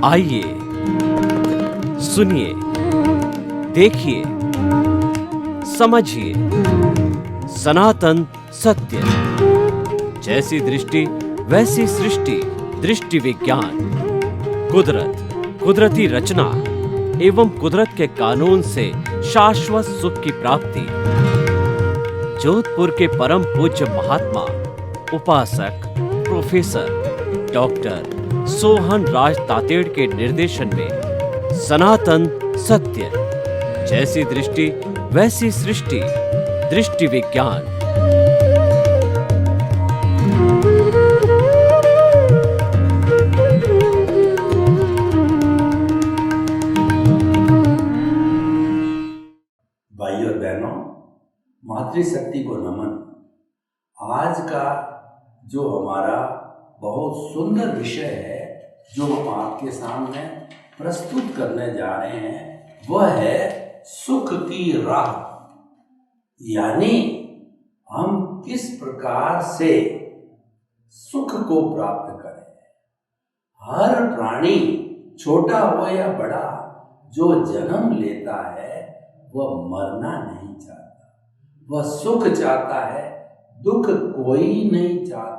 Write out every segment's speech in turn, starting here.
आइए सुनिए, देखिए, समझिए सनातन सत्य। जैसी दृष्टि वैसी सृष्टि, दृष्टि विज्ञान। कुदरत, कुदरती रचना एवं कुदरत के कानून से शाश्वत सुख की प्राप्ति। जोधपुर के परम पूज्य महात्मा उपासक प्रोफेसर डॉक्टर सोहन राज तातेड़ के निर्देशन में सनातन सत्य। जैसी दृष्टि वैसी सृष्टि, दृष्टि विज्ञान। भाई और बहनों, मातृशक्ति को नमन। आज का जो हमारा बहुत सुंदर विषय है जो हम आपके सामने प्रस्तुत करने जा रहे हैं, वह है सुख की राह। यानी हम किस प्रकार से सुख को प्राप्त करें। हर प्राणी, छोटा हो या बड़ा, जो जन्म लेता है वह मरना नहीं चाहता, वह सुख चाहता है। दुख कोई नहीं चाहता।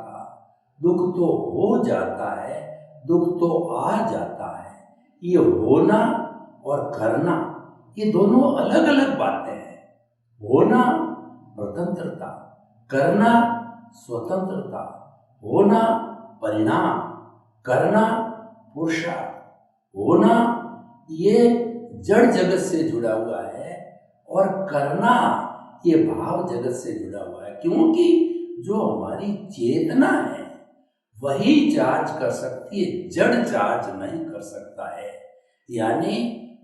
दुख तो हो जाता है, दुख तो आ जाता है। ये होना और करना, ये दोनों अलग अलग बातें हैं। होना स्वतंत्रता, करना स्वतंत्रता। होना परिणाम, करना पुरुषार्थ। होना ये जड़ जगत से जुड़ा हुआ है और करना ये भाव जगत से जुड़ा हुआ है। क्योंकि जो हमारी चेतना है वही चार्ज कर सकती है, जड़ चार्ज नहीं कर सकता है। यानी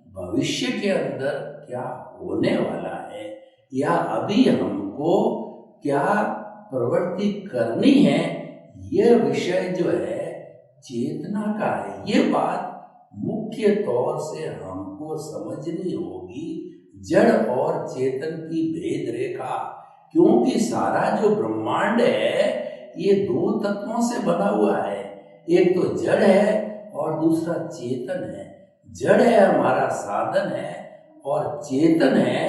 भविष्य के अंदर क्या होने वाला है या अभी हमको क्या प्रवृत्ति करनी है, यह विषय जो है चेतना का है। ये बात मुख्य तौर से हमको समझनी होगी, जड़ और चेतन की भेद रेखा। क्योंकि सारा जो ब्रह्मांड है ये दो तत्वों से बना हुआ है। एक तो जड़ है और दूसरा चेतन है। जड़ है हमारा साधन है और चेतन है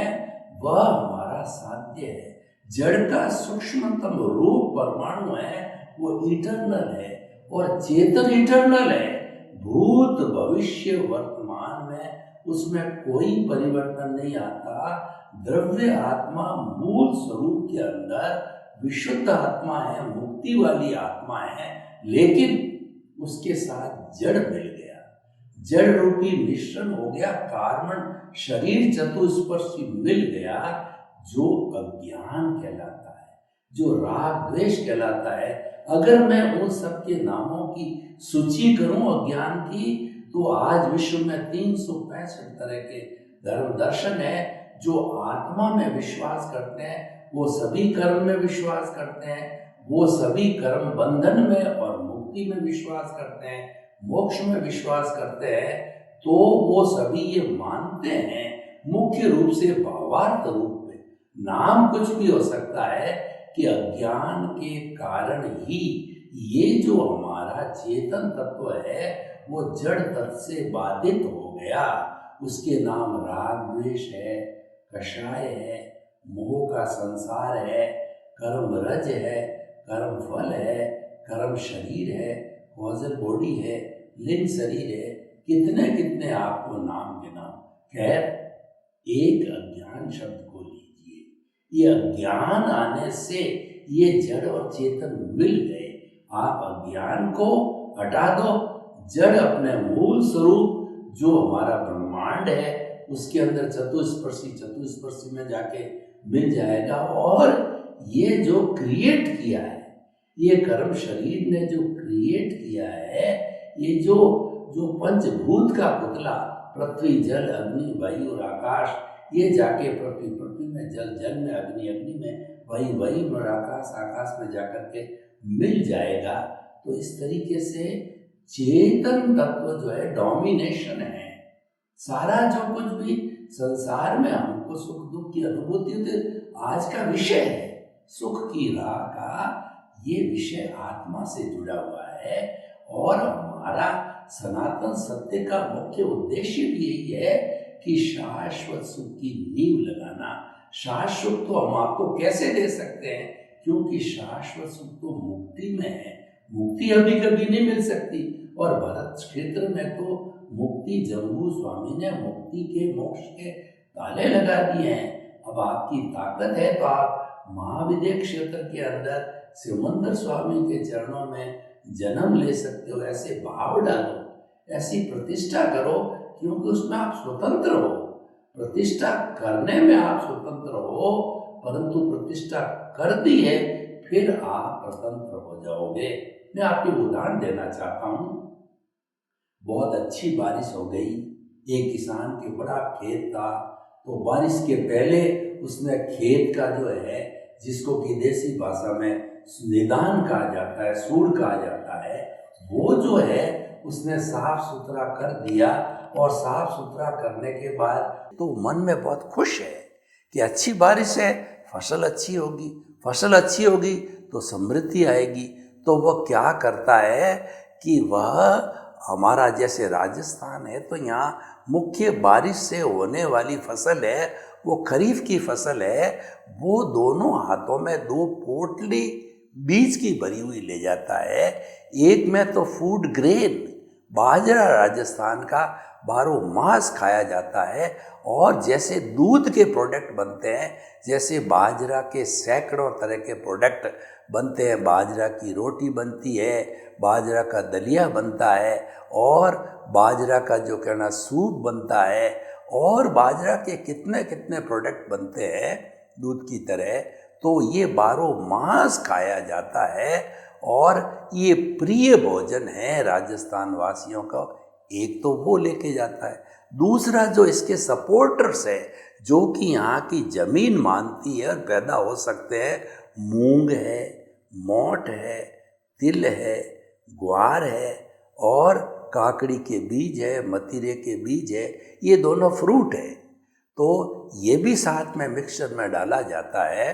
वह हमारा साध्य है। जड़ का सूक्ष्मतम रूप परमाणु है, वो इटर्नल है, और चेतन इटर्नल है। भूत भविष्य वर्तमान में उसमें कोई परिवर्तन नहीं आता। द्रव्य आत्मा मूल स्वरूप के अंदर विशुद्ध आत्मा है, मुक्ति वाली आत्मा है, लेकिन उसके साथ जड़ मिल गया। जड़ रूपी मिश्रण हो गया, कार्बन शरीर चतुस्पर्शी मिल गया, जो अज्ञान कहलाता है, जो राग द्वेष कहलाता है। अगर मैं उन सबके नामों की सूची करूं अज्ञान की, तो आज विश्व में 365 तरह के धर्म दर्शन है। जो आत्मा में विश्वास करते हैं वो सभी कर्म में विश्वास करते हैं, वो सभी कर्म बंधन में और मुक्ति में विश्वास करते हैं, मोक्ष में विश्वास करते हैं। तो वो सभी ये मानते हैं मुख्य रूप से भावार्थ रूप में। नाम कुछ भी हो सकता है कि अज्ञान के कारण ही ये जो हमारा चेतन तत्व है वो जड़ तत्व से बाधित हो गया। उसके नाम राग द्वेष है, कषाय है, मोह का संसार है, कर्म रज है, कर्म फल है, कर्म शरीर है, कॉजल बॉडी है, लिंग शरीर है, कितने कितने आपको नाम के नाम। खैर, एक अज्ञान शब्द को लीजिए। ये अज्ञान आने से ये जड़ और चेतन मिल गए। आप अज्ञान को हटा दो, जड़ अपने मूल स्वरूप जो हमारा ब्रह्मांड है उसके अंदर चतुस्पर्शी में जाके मिल जाएगा। और ये जो क्रिएट किया है, ये कर्म शरीर ने जो क्रिएट किया है, ये जो पंचभूत का पुतला, पृथ्वी जल अग्नि वायु और आकाश, ये जाके पृथ्वी में, जल में, अग्नि में, वायु में, आकाश में जाकर के मिल जाएगा। तो इस तरीके से चेतन तत्व जो है डोमिनेशन है। सारा जो कुछ भी संसार में हमको सुख दुख की अनुभूति होती, आज का विषय है सुख की राह का। ये विषय आत्मा से जुड़ा हुआ है और हमारा सनातन सत्य का मुख्य उद्देश्य भी यही है कि शाश्वत सुख की नींव लगाना। शाश्वत तो हम आपको कैसे दे सकते हैं, क्योंकि शाश्वत सुख तो मुक्ति में है। मुक्ति अभी कभी नहीं मिल सकती, और भरत क्षेत्र में तो मुक्ति जम्बू स्वामी ने मुक्ति के मोक्ष के ताले लगा दिए हैं। अब आपकी ताकत है तो आप महाविद्य क्षेत्र के अंदर सिमंदर स्वामी के चरणों में जन्म ले सकते हो। ऐसे भाव डालो, ऐसी प्रतिष्ठा करो, क्योंकि उसमें आप स्वतंत्र हो। प्रतिष्ठा करने में आप स्वतंत्र हो, परंतु प्रतिष्ठा कर दी है फिर आप स्वतंत्र हो जाओगे। मैं आपको उदाहरण देना चाहता हूँ। बहुत अच्छी बारिश हो गई, एक किसान के बड़ा खेत था, तो बारिश के पहले उसने खेत का जो है, जिसको कि देसी भाषा में निदान कहा जाता है, सूड़ कहा जाता है, वो जो है उसने साफ सुथरा कर दिया। और साफ सुथरा करने के बाद तो मन में बहुत खुश है कि अच्छी बारिश है, फसल अच्छी होगी, फसल अच्छी होगी तो समृद्धि आएगी। तो वह क्या करता है कि वह, हमारा जैसे राजस्थान है तो यहाँ मुख्य बारिश से होने वाली फसल है, वो खरीफ की फसल है, वो दोनों हाथों में 2 पोटली बीज की भरी हुई ले जाता है। एक में तो फूड ग्रेन बाजरा राजस्थान का 12 मास खाया जाता है, और जैसे दूध के प्रोडक्ट बनते हैं, जैसे बाजरा के सैकड़ों तरह के प्रोडक्ट बनते हैं, बाजरा की रोटी बनती है, बाजरा का दलिया बनता है, और बाजरा का जो कहना सूप बनता है, और बाजरा के कितने कितने प्रोडक्ट बनते हैं दूध की तरह। तो ये 12 मास खाया जाता है, और ये प्रिय भोजन है राजस्थान वासियों का। एक तो वो लेके जाता है, दूसरा जो इसके सपोर्टर्स है, जो कि यहाँ की जमीन मानती है और पैदा हो सकते हैं, मूंग है, मोठ है, तिल है, ग्वार है, और काकड़ी के बीज है, मतीरे के बीज है, ये दोनों फ्रूट है। तो ये भी साथ में मिक्सचर में डाला जाता है।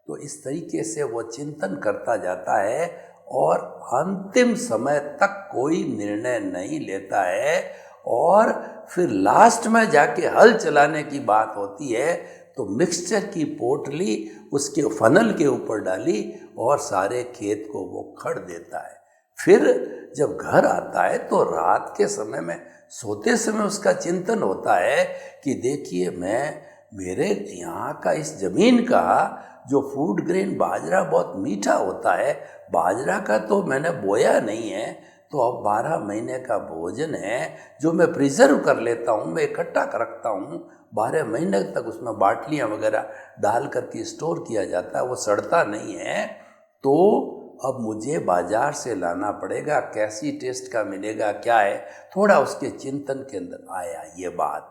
तो इस तरीके से वो चिंतन करता जाता है, और अंतिम समय तक कोई निर्णय नहीं लेता है, और फिर लास्ट में जाके हल चलाने की बात होती है तो मिक्सचर की पोटली उसके फनल के ऊपर डाली और सारे खेत को वो खड़ देता है। फिर जब घर आता है तो रात के समय में सोते समय उसका चिंतन होता है कि देखिए, मैं मेरे यहाँ का इस ज़मीन का जो फूड ग्रेन बाजरा बहुत मीठा होता है, बाजरा का तो मैंने बोया नहीं है, तो अब 12 महीने का भोजन है जो मैं प्रिजर्व कर लेता हूँ, मैं इकट्ठा कर रखता हूँ, 12 महीने तक उसमें बाटलियाँ वगैरह डाल करके स्टोर किया जाता है, वो सड़ता नहीं है। तो अब मुझे बाजार से लाना पड़ेगा, कैसी टेस्ट का मिलेगा, क्या है, थोड़ा उसके चिंतन के अंदर आया ये बात।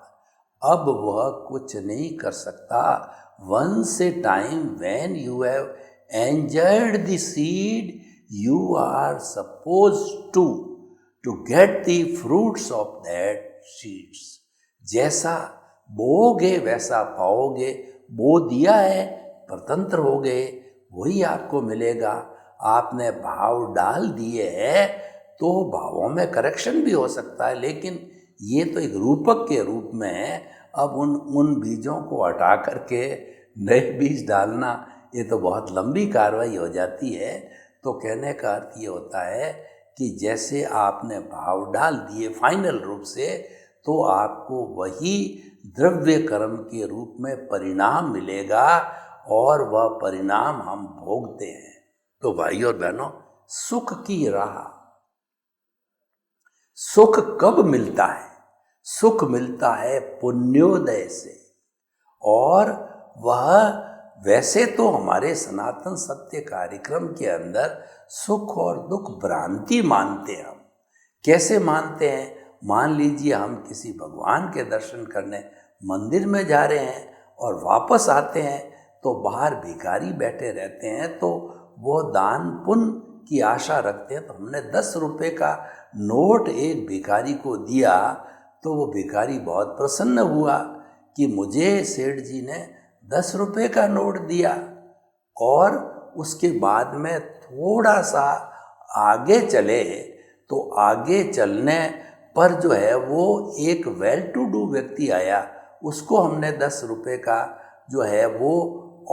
अब वह कुछ नहीं कर सकता। Once a time when you have enjoyed the seed, you are supposed to get the fruits of that seeds. जैसा बोओगे वैसा पाओगे, बो दिया है, स्वतंत्र हो गए, वही आपको मिलेगा। आपने भाव डाल दिए हैं तो भावों में करेक्शन भी हो सकता है, लेकिन ये तो एक रूपक के रूप में है। अब उन बीजों को हटा करके नए बीज डालना, ये तो बहुत लंबी कार्रवाई हो जाती है। तो कहने का अर्थ ये होता है कि जैसे आपने भाव डाल दिए फाइनल रूप से, तो आपको वही द्रव्य कर्म के रूप में परिणाम मिलेगा, और वह परिणाम हम भोगते हैं। तो भाइयों और बहनों, सुख की राह, सुख कब मिलता है? सुख मिलता है पुण्योदय से। और वह वैसे तो हमारे सनातन सत्य कार्यक्रम के अंदर सुख और दुख भ्रांति मानते हैं। हम कैसे मानते हैं? मान लीजिए हम किसी भगवान के दर्शन करने मंदिर में जा रहे हैं और वापस आते हैं तो बाहर भिखारी बैठे रहते हैं, तो वो दान पुण्य की आशा रखते हैं। तो हमने 10 रुपये का नोट एक भिखारी को दिया, तो वो भिखारी बहुत प्रसन्न हुआ कि मुझे सेठ जी ने 10 रुपये का नोट दिया। और उसके बाद में थोड़ा सा आगे चले तो आगे चलने पर जो है वो एक वेल टू डू व्यक्ति आया, उसको हमने 10 रुपये का जो है वो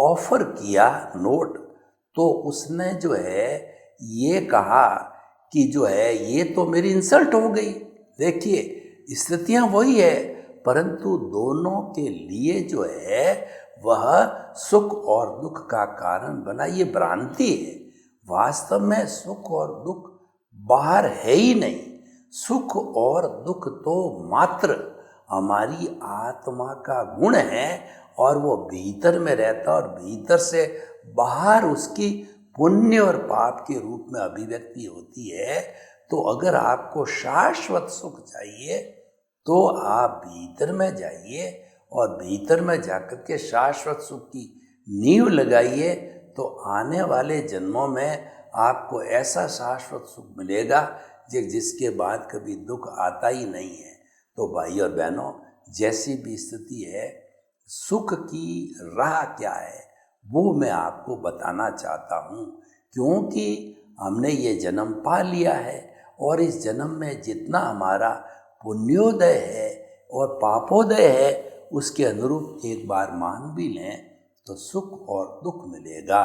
ऑफर किया नोट। तो उसने जो है ये कहा कि जो है ये तो मेरी इंसल्ट हो गई। देखिए स्थितियां वही है, परंतु दोनों के लिए जो है वह सुख और दुख का कारण बना। ये भ्रांति है। वास्तव में सुख और दुख बाहर है ही नहीं। सुख और दुख तो मात्र हमारी आत्मा का गुण है और वो भीतर में रहता और भीतर से बाहर उसकी पुण्य और पाप के रूप में अभिव्यक्ति होती है। तो अगर आपको शाश्वत सुख चाहिए तो आप भीतर में जाइए और भीतर में जाकर के शाश्वत सुख की नींव लगाइए, तो आने वाले जन्मों में आपको ऐसा शाश्वत सुख मिलेगा जिसके बाद कभी दुख आता ही नहीं है। तो भाई और बहनों, जैसी भी स्थिति है, सुख की राह क्या है वो मैं आपको बताना चाहता हूँ, क्योंकि हमने ये जन्म पा लिया है और इस जन्म में जितना हमारा पुण्योदय है और पापोदय है उसके अनुरूप एक बार मान भी लें तो सुख और दुख मिलेगा।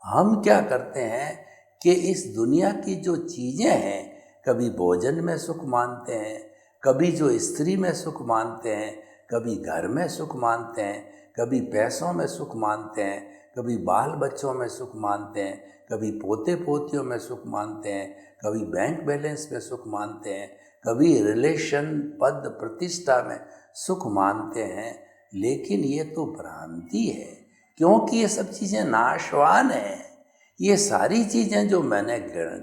हम क्या करते हैं कि इस दुनिया की जो चीज़ें हैं, कभी भोजन में सुख मानते हैं, कभी जो स्त्री में सुख मानते हैं, कभी घर में सुख मानते हैं, कभी पैसों में सुख मानते हैं, कभी बाल बच्चों में सुख मानते हैं, कभी पोते पोतियों में सुख मानते हैं, कभी बैंक बैलेंस में सुख मानते हैं, कभी रिलेशन पद प्रतिष्ठा में सुख मानते हैं। लेकिन ये तो भ्रांति है, क्योंकि ये सब चीज़ें नाशवान हैं। ये सारी चीज़ें जो मैंने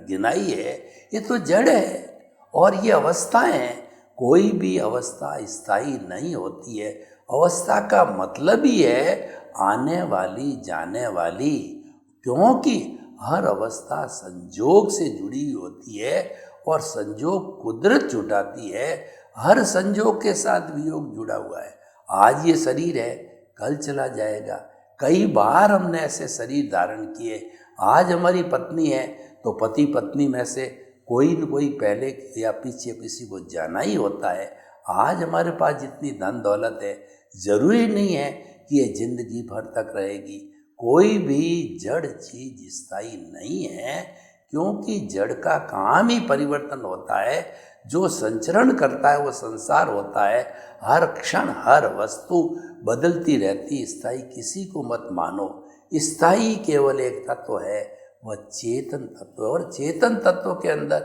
गिनाई है ये तो जड़ है और ये अवस्थाएं हैं। कोई भी अवस्था स्थायी नहीं होती है। अवस्था का मतलब ही है आने वाली जाने वाली, क्योंकि हर अवस्था संजोग से जुड़ी होती है और संजोग कुदरत जुटाती है। हर संजोग के साथ वियोग जुड़ा हुआ है। आज ये शरीर है, कल चला जाएगा। कई बार हमने ऐसे शरीर धारण किए। आज हमारी पत्नी है तो पति पत्नी में से कोई न कोई पहले या पीछे किसी को जाना ही होता है। आज हमारे पास जितनी धन दौलत है, जरूरी नहीं है कि ये जिंदगी भर तक रहेगी। कोई भी जड़ चीज स्थायी नहीं है, क्योंकि जड़ का काम ही परिवर्तन होता है। जो संचरण करता है वो संसार होता है। हर क्षण हर वस्तु बदलती रहती। स्थायी किसी को मत मानो। स्थायी केवल एक तत्व है, वह चेतन तत्व। और चेतन तत्व के अंदर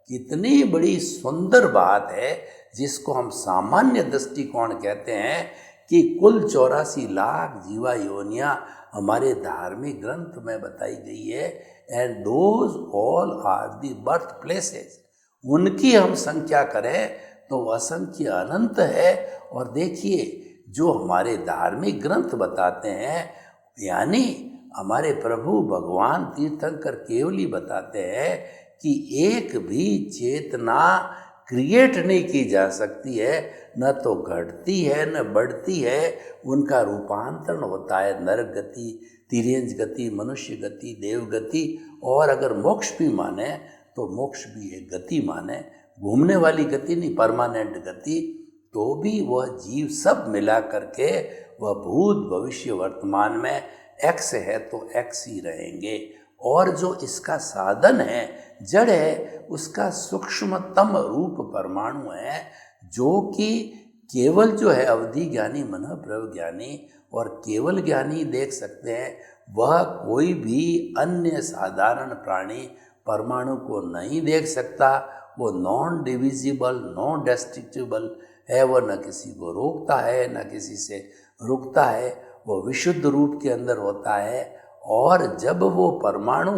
कितनी बड़ी सुंदर बात है, जिसको हम सामान्य दृष्टिकोण कहते हैं कि कुल 84 लाख जीवा योनियां हमारे धार्मिक ग्रंथ में बताई गई है। And those all are the birth places. उनकी हम संख्या करें तो असंख्य अनंत है। और देखिए जो हमारे धार्मिक ग्रंथ बताते हैं, यानी हमारे प्रभु भगवान तीर्थंकर केवली बताते हैं कि एक भी चेतना क्रिएट नहीं की जा सकती है, न तो घटती है न बढ़ती है। उनका रूपांतरण होता है नरक गति, तिर्यंज गति, मनुष्य गति, देव गति। और अगर मोक्ष भी माने तो मोक्ष भी एक गति माने, घूमने वाली गति नहीं, परमानेंट गति। तो भी वह जीव सब मिला करके वह भूत भविष्य वर्तमान में एक्स है तो एक्स ही रहेंगे। और जो इसका साधन है, जड़ है, उसका सूक्ष्मतम रूप परमाणु है, जो कि केवल जो है अवधि ज्ञानी, मन प्रव ज्ञानी और केवल ज्ञानी देख सकते हैं। वह कोई भी अन्य साधारण प्राणी परमाणु को नहीं देख सकता। वो नॉन डिविजिबल, नॉन डिस्ट्रक्टिबल है। वह न किसी को रोकता है न किसी से रुकता है। वो विशुद्ध रूप के अंदर होता है। और जब वो परमाणु,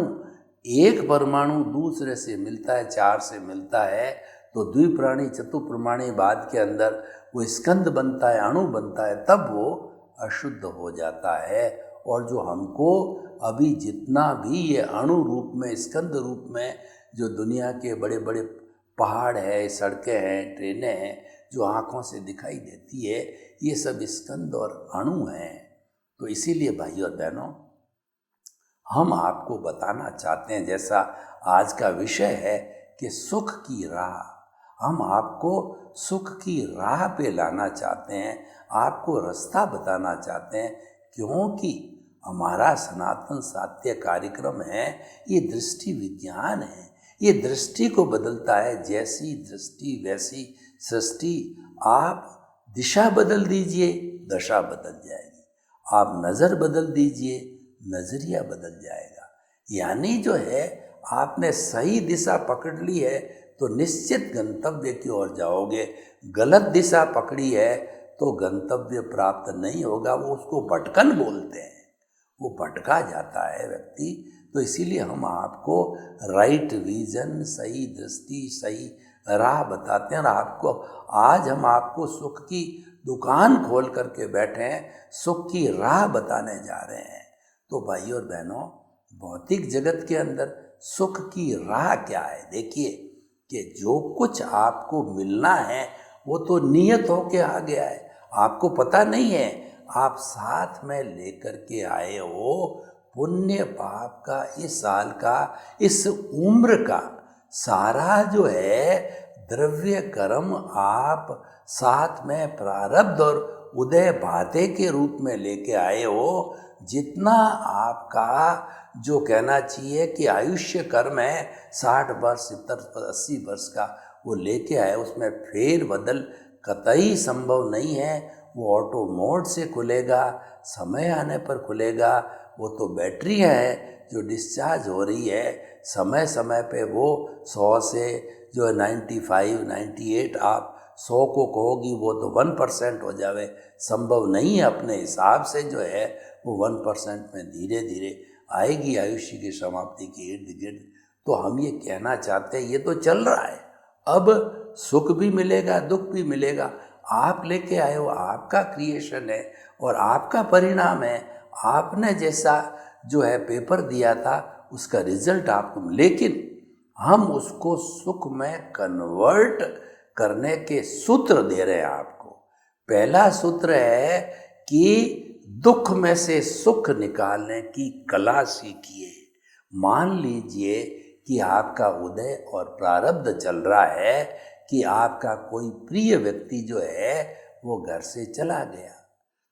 एक परमाणु दूसरे से मिलता है, 4 से मिलता है, तो द्विप्राणी चतुर्प्रमाणी बाद के अंदर वो स्कंद बनता है, अणु बनता है, तब वो अशुद्ध हो जाता है। और जो हमको अभी जितना भी ये अणु रूप में, स्कंद रूप में जो दुनिया के बड़े बड़े पहाड़ है, सड़कें हैं, ट्रेनें हैं, जो आँखों से दिखाई देती है, ये सब स्कंद और अणु हैं। तो इसीलिए भाई और बहनों, हम आपको बताना चाहते हैं, जैसा आज का विषय है कि सुख की राह, हम आपको सुख की राह पे लाना चाहते हैं, आपको रास्ता बताना चाहते हैं, क्योंकि हमारा सनातन सात्य कार्यक्रम है, ये दृष्टि विज्ञान है, ये दृष्टि को बदलता है। जैसी दृष्टि वैसी सृष्टि। आप दिशा बदल दीजिए, दशा बदल जाएगी। आप नज़र बदल दीजिए, नज़रिया बदल जाएगा। यानी जो है, आपने सही दिशा पकड़ ली है तो निश्चित गंतव्य की ओर जाओगे। गलत दिशा पकड़ी है तो गंतव्य प्राप्त नहीं होगा। वो उसको भटकन बोलते हैं, वो भटका जाता है व्यक्ति। तो इसीलिए हम आपको राइट विजन, सही दृष्टि, सही राह बताते हैं। और आपको आज हम आपको सुख की दुकान खोल करके बैठे हैं, सुख की राह बताने जा रहे हैं। तो भाइयों और बहनों, भौतिक जगत के अंदर सुख की राह क्या है? देखिए कि जो कुछ आपको मिलना है वो तो नियत होके आ गया है, आपको पता नहीं है। आप साथ में लेकर के आए हो पुण्य पाप का, इस साल का, इस उम्र का सारा जो है द्रव्य कर्म आप साथ में प्रारब्ध और उदय भाते के रूप में लेके आए हो। जितना आपका जो कहना चाहिए कि आयुष्य कर्म है 60 वर्ष 70 80 वर्ष का, वो लेके आए, उसमें फेर बदल कतई संभव नहीं है। वो ऑटो मोड से खुलेगा, समय आने पर खुलेगा। वो तो बैटरी है जो डिस्चार्ज हो रही है, समय समय पे वो 100 से जो है 95 98, आप 100 को कहोगी वो तो 1% हो जावे, संभव नहीं है। अपने हिसाब से जो है वो 1% में धीरे धीरे आएगी आयुष्य की समाप्ति के इर्द गिर्द। तो हम ये कहना चाहते हैं, ये तो चल रहा है, अब सुख भी मिलेगा, दुख भी मिलेगा। आप लेके आए हो, आपका क्रिएशन है और आपका परिणाम है। आपने जैसा जो है पेपर दिया था उसका रिजल्ट आपको, लेकिन हम उसको सुख में कन्वर्ट करने के सूत्र दे रहे हैं आपको। पहला सूत्र है कि दुख में से सुख निकालने की कला सीखिए। मान लीजिए कि आपका उदय और प्रारब्ध चल रहा है कि आपका कोई प्रिय व्यक्ति जो है वो घर से चला गया,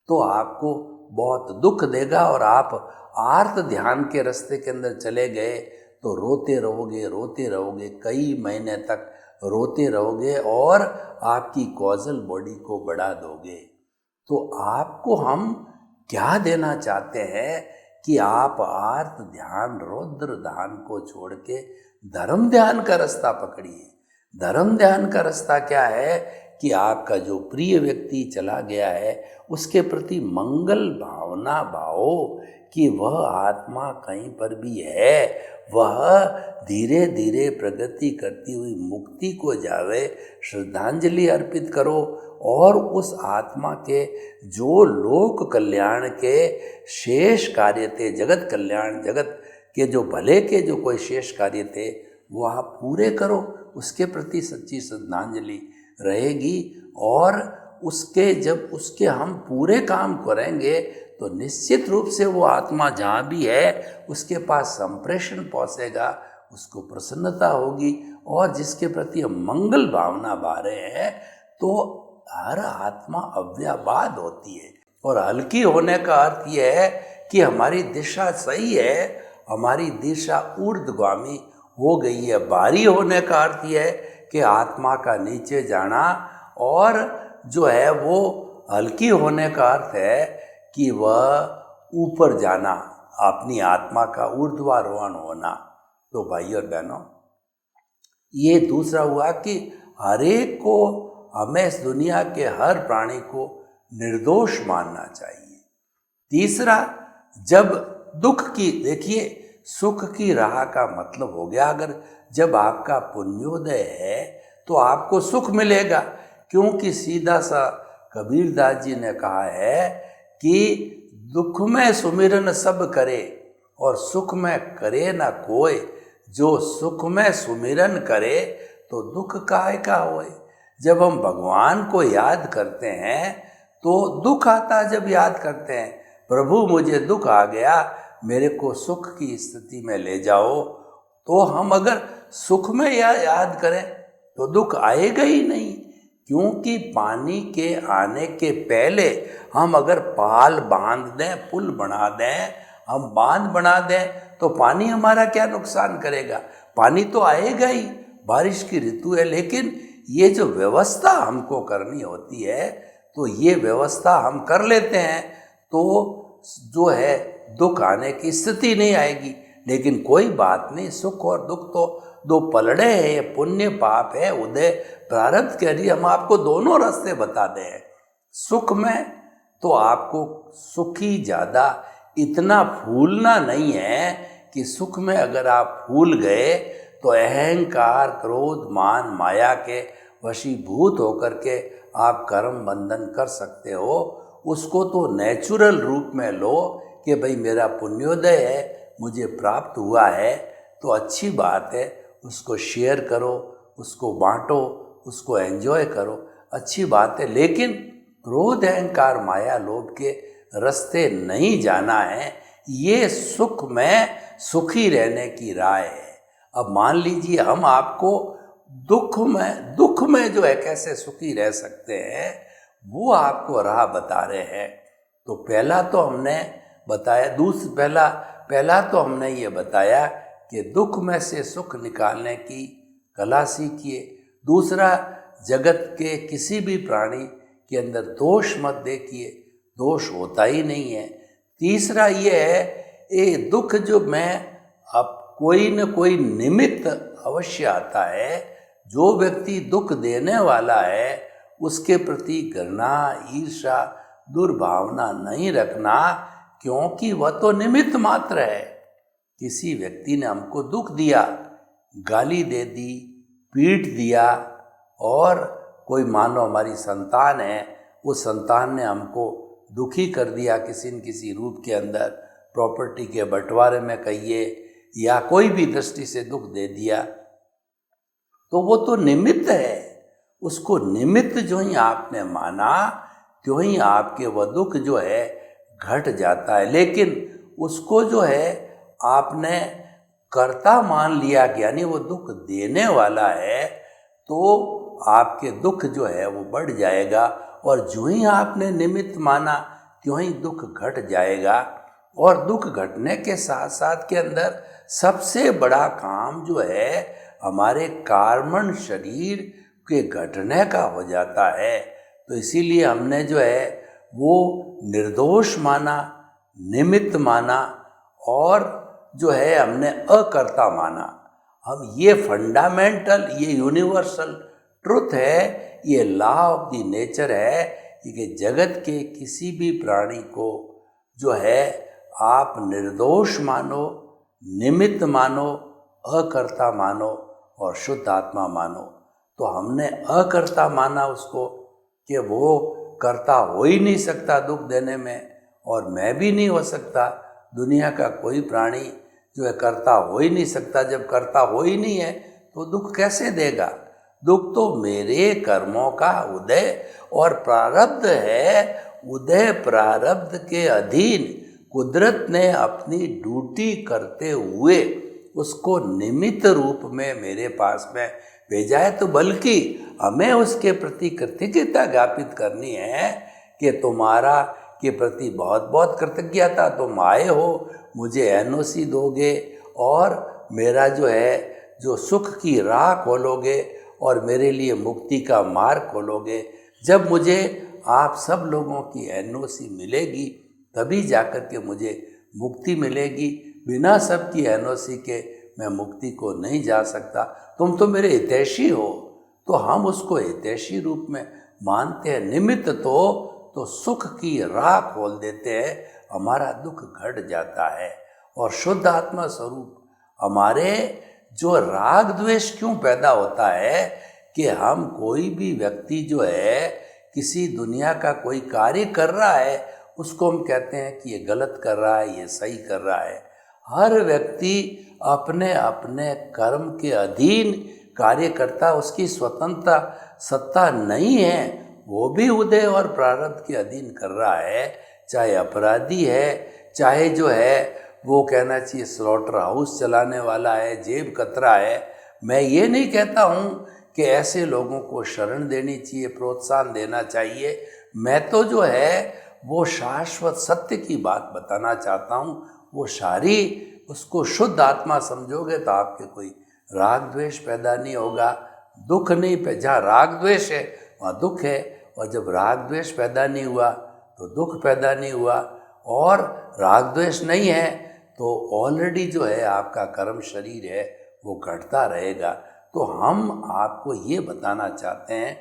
तो आपको बहुत दुख देगा और आप आर्त ध्यान के रास्ते के अंदर चले गए तो रोते रहोगे, कई महीने तक रोते रहोगे और आपकी कॉजल बॉडी को बढ़ा दोगे। तो आपको हम क्या देना चाहते हैं कि आप आर्त ध्यान, रौद्र ध्यान को छोड़ के धर्म ध्यान का रास्ता पकड़िए। धर्म ध्यान का रास्ता क्या है कि आपका जो प्रिय व्यक्ति चला गया है उसके प्रति मंगल भावना भाओ कि वह आत्मा कहीं पर भी है, वह धीरे धीरे प्रगति करती हुई मुक्ति को जावे। श्रद्धांजलि अर्पित करो और उस आत्मा के जो लोक कल्याण के शेष कार्य थे, जगत कल्याण, जगत के जो भले के जो कोई शेष कार्य थे वो आप पूरे करो। उसके प्रति सच्ची श्रद्धांजलि रहेगी और उसके जब उसके हम पूरे काम करेंगे तो निश्चित रूप से वो आत्मा जहाँ भी है उसके पास संप्रेषण पहुँचेगा, उसको प्रसन्नता होगी। और जिसके प्रति हम मंगल भावना बा रहे हैं तो हर आत्मा अव्ययवाद होती है। और हल्की होने का अर्थ यह है कि हमारी दिशा सही है, हमारी दिशा ऊर्ध्वगामी हो गई है। भारी होने का अर्थ यह है कि आत्मा का नीचे जाना, और जो है वो हल्की होने का अर्थ है कि वह ऊपर जाना, अपनी आत्मा का ऊर्ध्वारोहण होना। तो भाई और बहनों, ये दूसरा हुआ कि हर एक को, हमें इस दुनिया के हर प्राणी को निर्दोष मानना चाहिए। तीसरा, जब दुख की, देखिए सुख की राह का मतलब हो गया, अगर जब आपका पुण्योदय है तो आपको सुख मिलेगा, क्योंकि सीधा सा कबीरदास जी ने कहा है कि दुख में सुमिरन सब करे और सुख में करे ना कोई। जो सुख में सुमिरन करे तो दुख काहे का होए। जब हम भगवान को याद करते हैं तो दुख आता, जब याद करते हैं प्रभु मुझे दुख आ गया, मेरे को सुख की स्थिति में ले जाओ, तो हम अगर सुख में याद करें तो दुख आएगा ही नहीं, क्योंकि पानी के आने के पहले हम अगर पाल बांध दें, पुल बना दें, हम बांध बना दें तो पानी हमारा क्या नुकसान करेगा? पानी तो आएगा ही, बारिश की ऋतु है। लेकिन ये जो व्यवस्था हमको करनी होती है तो ये व्यवस्था हम कर लेते हैं तो जो है दुख आने की स्थिति नहीं आएगी। लेकिन कोई बात नहीं, सुख और दुख तो दो पलड़े हैं, ये पुण्य पाप है, उदय प्रारब्ध के लिए हम आपको दोनों रास्ते बता दें। सुख में तो आपको सुखी ज़्यादा इतना फूलना नहीं है कि सुख में अगर आप फूल गए तो अहंकार, क्रोध, मान, माया के वशीभूत होकर के आप कर्म बंधन कर सकते हो। उसको तो नेचुरल रूप में लो कि भाई मेरा पुण्योदय है, मुझे प्राप्त हुआ है तो अच्छी बात है, उसको शेयर करो, उसको बांटो, उसको एंजॉय करो, अच्छी बात है। लेकिन क्रोध, अहंकार, माया, लोभ के रास्ते नहीं जाना है। ये सुख में सुखी रहने की राय है। अब मान लीजिए हम आपको दुख में जो है कैसे सुखी रह सकते हैं वो आपको राह बता रहे हैं। तो पहला तो हमने बताया, पहला तो हमने ये बताया कि दुख में से सुख निकालने की कला सीखिए। दूसरा, जगत के किसी भी प्राणी के अंदर दोष मत देखिए, दोष होता ही नहीं है। तीसरा ये है, ये दुख जो मैं अब कोई न कोई निमित्त अवश्य आता है। जो व्यक्ति दुख देने वाला है उसके प्रति घृणा, ईर्ष्या, दुर्भावना नहीं रखना, क्योंकि वह तो निमित्त मात्र है। किसी व्यक्ति ने हमको दुख दिया, गाली दे दी, पीट दिया, और कोई मान लो हमारी संतान है, उस संतान ने हमको दुखी कर दिया किसी न किसी रूप के अंदर, प्रॉपर्टी के बंटवारे में कहिए या कोई भी दृष्टि से दुख दे दिया, तो वो तो निमित्त है। उसको निमित्त जो ही आपने माना त्यों ही आपके वह दुख जो है घट जाता है। लेकिन उसको जो है आपने कर्ता मान लिया, यानी वो दुख देने वाला है, तो आपके दुख जो है वो बढ़ जाएगा। और जो ही आपने निमित्त माना त्यों ही दुख घट जाएगा। और दुख घटने के साथ साथ के अंदर सबसे बड़ा काम जो है हमारे कार्बन शरीर के घटने का हो जाता है। तो इसीलिए हमने जो है वो निर्दोष माना, निमित्त माना, और जो है हमने अकर्ता माना। हम ये फंडामेंटल, ये यूनिवर्सल ट्रुथ है, ये लॉ ऑफ द नेचर है कि जगत के किसी भी प्राणी को जो है आप निर्दोष मानो, निमित्त मानो, अकर्ता मानो और शुद्ध आत्मा मानो। तो हमने अकर्ता माना उसको कि वो कर्ता हो ही नहीं सकता दुख देने में, और मैं भी नहीं हो सकता, दुनिया का कोई प्राणी जो है कर्ता हो ही नहीं सकता। जब कर्ता हो ही नहीं है तो दुख कैसे देगा? दुख तो मेरे कर्मों का उदय और प्रारब्ध है। उदय प्रारब्ध के अधीन कुदरत ने अपनी ड्यूटी करते हुए उसको निमित्त रूप में मेरे पास में भेजा है। तो बल्कि हमें उसके प्रति कृतज्ञता ज्ञापित करनी है कि तुम्हारा के प्रति बहुत बहुत कृतज्ञता, तुम आए हो, मुझे एनओसी दोगे और मेरा जो है जो सुख की राह खोलोगे और मेरे लिए मुक्ति का मार्ग खोलोगे। जब मुझे आप सब लोगों की एनओसी मिलेगी तभी जाकर के मुझे मुक्ति मिलेगी। बिना सबकी एनओसी के मैं मुक्ति को नहीं जा सकता। तुम तो मेरे हितैषी हो, तो हम उसको हितैषी रूप में मानते हैं। निमित्त तो सुख की राह खोल देते हैं, हमारा दुख घट जाता है। और शुद्ध आत्मा स्वरूप हमारे जो राग द्वेष क्यों पैदा होता है कि हम कोई भी व्यक्ति जो है किसी दुनिया का कोई कार्य कर रहा है उसको हम कहते हैं कि ये गलत कर रहा है, ये सही कर रहा है। हर व्यक्ति अपने अपने कर्म के अधीन कार्य करता, उसकी स्वतंत्रता सत्ता नहीं है। वो भी उदय और प्रारब्ध के अधीन कर रहा है। चाहे अपराधी है, चाहे जो है वो कहना चाहिए स्लॉटर हाउस चलाने वाला है, जेब कतरा है, मैं ये नहीं कहता हूँ कि ऐसे लोगों को शरण देनी चाहिए, प्रोत्साहन देना चाहिए। मैं तो जो है वो शाश्वत सत्य की बात बताना चाहता हूँ। वो सारी उसको शुद्ध आत्मा समझोगे तो आपके कोई राग द्वेष पैदा नहीं होगा, दुख नहीं। जहाँ राग द्वेष है वहाँ दुख है, और जब राग द्वेष पैदा नहीं हुआ तो दुख पैदा नहीं हुआ, और राग द्वेष नहीं है तो ऑलरेडी जो है आपका कर्म शरीर है वो घटता रहेगा। तो हम आपको ये बताना चाहते हैं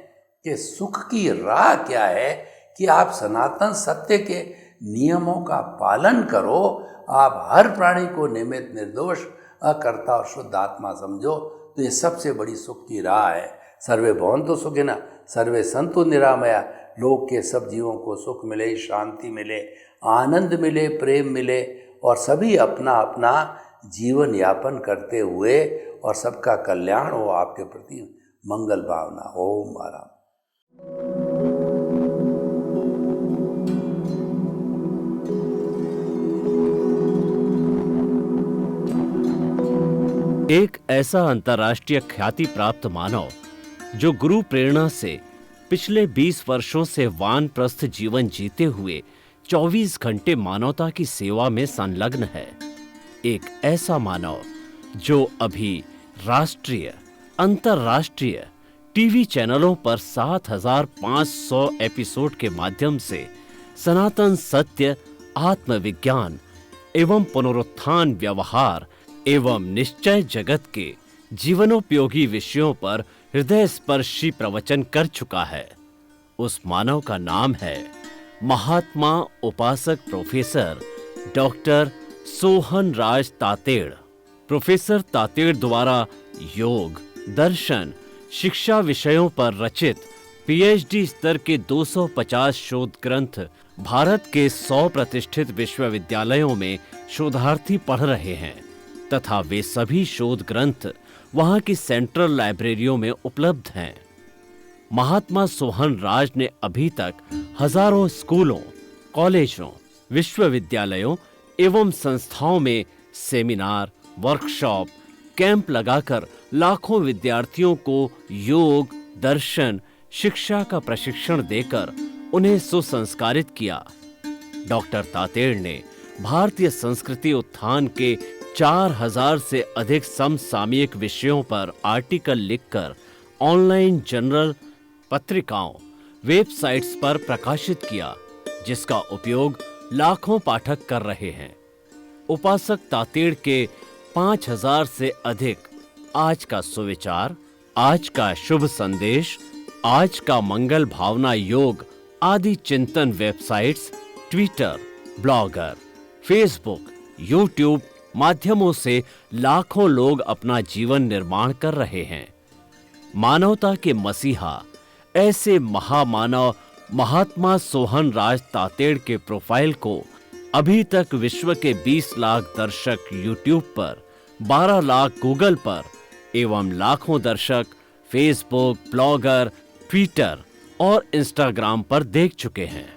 कि सुख की राह क्या है, कि आप सनातन सत्य के नियमों का पालन करो। आप हर प्राणी को निमित्त, निर्दोष, अकर्ता और शुद्ध आत्मा समझो, तो ये सबसे बड़ी सुख की राह है। सर्वे भवन्तु सुखिनः, सर्वे सन्तु निरामया। लोक के सब जीवों को सुख मिले, शांति मिले, आनंद मिले, प्रेम मिले, और सभी अपना अपना जीवन यापन करते हुए और सबका कल्याण हो, आपके प्रति मंगल भावना। ओम आराम। एक ऐसा अंतर्राष्ट्रीय ख्याति प्राप्त मानव जो गुरु प्रेरणा से पिछले 20 वर्षों से वानप्रस्थ जीवन जीते हुए 24 घंटे मानवता की सेवा में संलग्न है। एक ऐसा मानव जो अभी राष्ट्रीय, अंतर्राष्ट्रीय टीवी चैनलों पर 7,500 एपिसोड के माध्यम से सनातन सत्य, आत्मविज्ञान एवं पुनरुत्थान, व्यवहार एवं निश्चय जगत के जीवनोपयोगी विषयों पर हृदय स्पर्शी प्रवचन कर चुका है। उस मानव का नाम है महात्मा उपासक प्रोफेसर डॉक्टर सोहन राज तातेड़। प्रोफेसर तातेड़ द्वारा योग, दर्शन, शिक्षा विषयों पर रचित पीएचडी स्तर के 250 शोध ग्रंथ भारत के 100 प्रतिष्ठित विश्वविद्यालयों में शोधार्थी पढ़ रहे हैं, तथा वे सभी शोध ग्रंथ वहां की सेंट्रल लाइब्रेरियों में उपलब्ध हैं। महात्मा सोहन राज ने अभी तक हजारों स्कूलों, कॉलेजों, विश्वविद्यालयों एवं संस्थाओं में सेमिनार, वर्कशॉप, कैंप लगाकर लाखों विद्यार्थियों को योग, दर्शन, शिक्षा का प्रशिक्षण देकर उन्हें सुसंस्कारित किया। डॉक्टर तातेड़ ने भारतीय संस्कृति उत्थान के 4000 से अधिक समसामयिक विषयों पर आर्टिकल लिखकर ऑनलाइन जर्नल, पत्रिकाओं, वेबसाइट्स पर प्रकाशित किया, जिसका उपयोग लाखों पाठक कर रहे हैं। उपासक तातेड़ के 5000 से अधिक आज का सुविचार, आज का शुभ संदेश, आज का मंगल भावना योग आदि चिंतन websites, Twitter, blogger, Facebook, YouTube माध्यमों से लाखों लोग अपना जीवन निर्माण कर रहे हैं। मानवता के मसीहा ऐसे महामानव महात्मा सोहन राज तातेड़ के प्रोफाइल को अभी तक विश्व के 20 लाख दर्शक यूट्यूब पर, 12 लाख गूगल पर एवं लाखों दर्शक फेसबुक, ब्लॉगर, ट्विटर और इंस्टाग्राम पर देख चुके हैं।